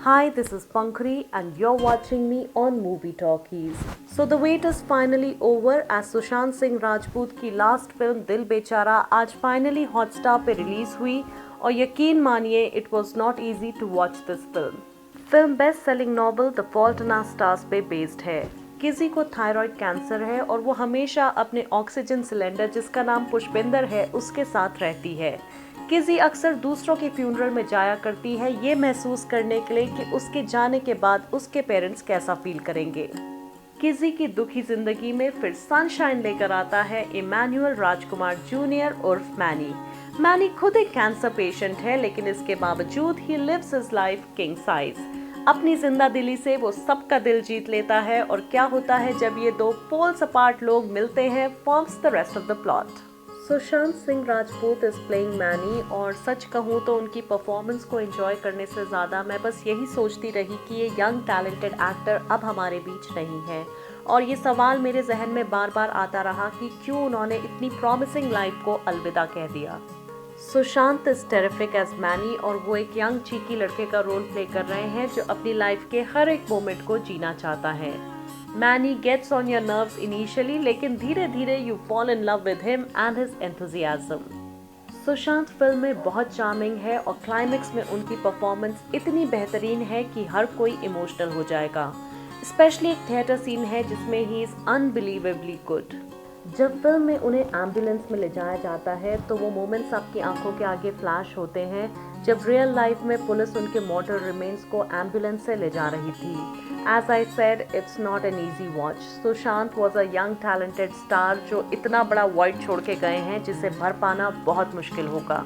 Hi, this is Pankri and you're watching me on Movie Talkies. So the wait is finally over as Sushant Singh Rajput की last film दिल बेचारा आज finally Hotstar पे release हुई और यकीन मानिए it was not easy to watch this film best selling novel the fault in our stars पे बेस्ड है। किसी को थायराइड कैंसर है और वो हमेशा अपने ऑक्सीजन सिलेंडर जिसका नाम पुष्पिंदर है उसके साथ रहती है। किसी अक्सर दूसरों के फ्यूनरल में जाया करती है ये महसूस करने के लिए कि उसके जाने के बाद उसके पेरेंट्स कैसा फील करेंगे। किसी की दुखी जिंदगी में फिर सनशाइन लेकर आता है इमैनुअल राजकुमार जूनियर उर्फ मैनी। मैनी खुद एक कैंसर पेशेंट है लेकिन इसके बावजूद ही lives his life king size. अपनी जिंदा दिली से वो सबका दिल जीत लेता है और क्या होता है जब ये दो पोल्स अपार्ट लोग मिलते हैं forms the rest of the plot. Sushant Singh Rajput is playing many और सच कहूँ तो उनकी परफॉर्मेंस को एंजॉय करने से ज़्यादा मैं बस यही सोचती रही कि ये यंग टैलेंटेड एक्टर अब हमारे बीच नहीं है और ये सवाल मेरे जहन में बार बार आता रहा कि क्यों उन्होंने इतनी प्रॉमिसिंग लाइफ को अलविदा कह दिया। Sushant is terrific as Manny और वो एक यंग चीकी लड़के का रोल प्ले कर रहे हैं जो अपनी लाइफ के हर एक मोमेंट को जीना चाहता है। Manny gets on your nerves initially लेकिन धीरे धीरे you fall in love with him and his enthusiasm. Sushant film में बहुत चार्मिंग है और क्लाइमेक्स में उनकी परफॉर्मेंस इतनी बेहतरीन है कि हर कोई इमोशनल हो जाएगा। स्पेशली एक थिएटर सीन है जिसमें ही इज अनबिलीवेबली गुड। जब फिल्म में उन्हें एम्बुलेंस में ले जाया जाता है तो वो मोमेंट्स आपकी आंखों के आगे फ्लैश होते हैं जब रियल लाइफ में पुलिस उनके मॉर्टल रिमेन्स को एम्बुलेंस से ले जा रही थी। As I said, it's not an easy watch. Sushant was a young talented star जो इतना बड़ा void छोड़ के गए हैं जिसे भर पाना बहुत मुश्किल होगा।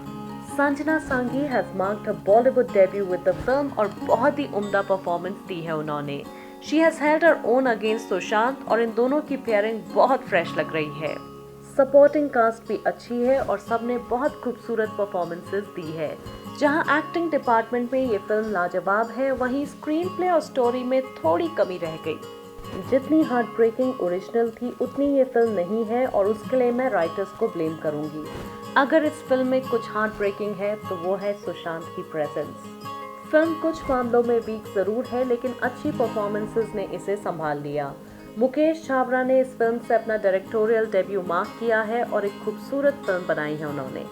Sanjana Sanghi has marked her Bollywood debut with the film और बहुत ही उम्दा परफॉर्मेंस दी है उन्होंने। She has held her own against Sushant और इन दोनों की पेयरिंग बहुत फ्रेश लग रही है। सपोर्टिंग कास्ट भी अच्छी है और सबने बहुत खूबसूरत परफॉर्मेंसेस दी है। जहां एक्टिंग डिपार्टमेंट में ये फिल्म लाजवाब है वहीं स्क्रीन प्ले और स्टोरी में थोड़ी कमी रह गई। जितनी हार्ट ब्रेकिंग ओरिजिनल थी उतनी ये फिल्म नहीं है और उसके लिए मैं राइटर्स को ब्लेम करूंगी। अगर इस फिल्म में कुछ हार्ट ब्रेकिंग है तो वो है सुशांत की प्रेजेंस। फिल्म कुछ मामलों में वीक जरूर है लेकिन अच्छी परफॉर्मेंसेस ने इसे संभाल लिया। मुकेश छाबड़ा ने इस फिल्म से अपना डायरेक्टोरियल डेब्यू मार्क किया है और एक खूबसूरत फिल्म बनाई है उन्होंने।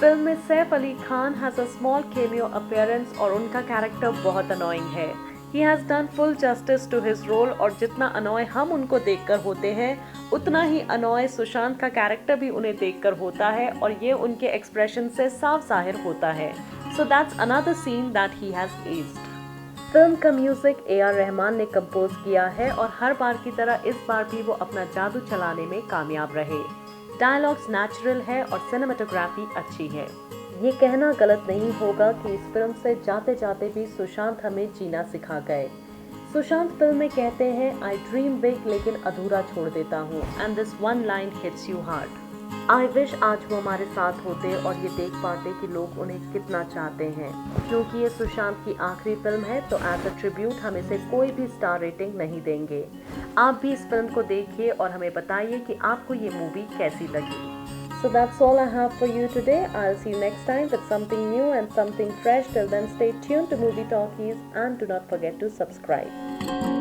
फिल्म में Saif Ali Khan has a small cameo appearance और उनका कैरेक्टर बहुत अनोइंग है। He has done full justice to his role और जितना अनोय हम उनको देखकर होते हैं उतना ही अनोय सुशांत का कैरेक्टर भी उन्हें देखकर होता है और ये उनके एक्सप्रेशन से साफ जाहिर होता है। So that's another seen that he has aged. Film का म्यूजिक A.R. रहमान ने कंपोज किया है और हर बार की तरह इस बार भी वो अपना जादू चलाने में कामयाब रहे। डायलॉग्स नेचुरल है और सिनेमेटोग्राफी अच्छी है। ये कहना गलत नहीं होगा कि इस फिल्म से जाते जाते भी सुशांत हमें जीना सिखा गए। सुशांत फिल्म में कहते हैं आई ड्रीम बिग लेकिन अधूरा छोड़ देता हूँ and this one line hits you hard. I wish आज वो हमारे साथ होते और ये देख पाते कि लोग उन्हें कितना चाहते हैं। क्योंकि ये सुशांत की आखिरी फिल्म है तो एज अ ट्रिब्यूट हम इसे कोई भी स्टार रेटिंग नहीं देंगे। आप भी इस फिल्म को देखिए और हमें बताइए कि आपको ये मूवी कैसी लगी। So that's all I have for you today. I'll see you next time with something new and something fresh. Till then, stay tuned to Movie Talkies and do not forget to subscribe.